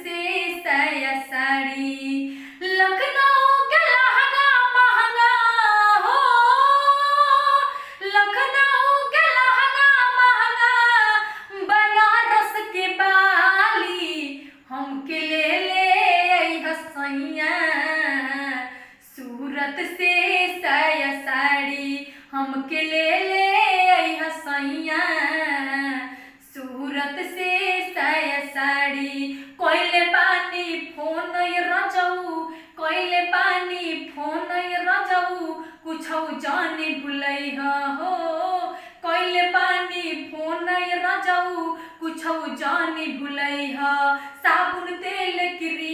से साया साड़ी। लखनऊ के लहंगा महंगा हो, लखनऊ के लहंगा महंगा, बनारस के बाली हमके ले हसैया। सूरत से साया साड़ी हमके ले हसैया। सूरत से साया साड़ी। कोइले पानी फोन रजऊ, कोइले पानी फोन रजऊ, कुछौ जाने भुलई हो। कोइले पानी फोन रजऊ, कुछौ जाने भुलई। साबुन तेल क्रीम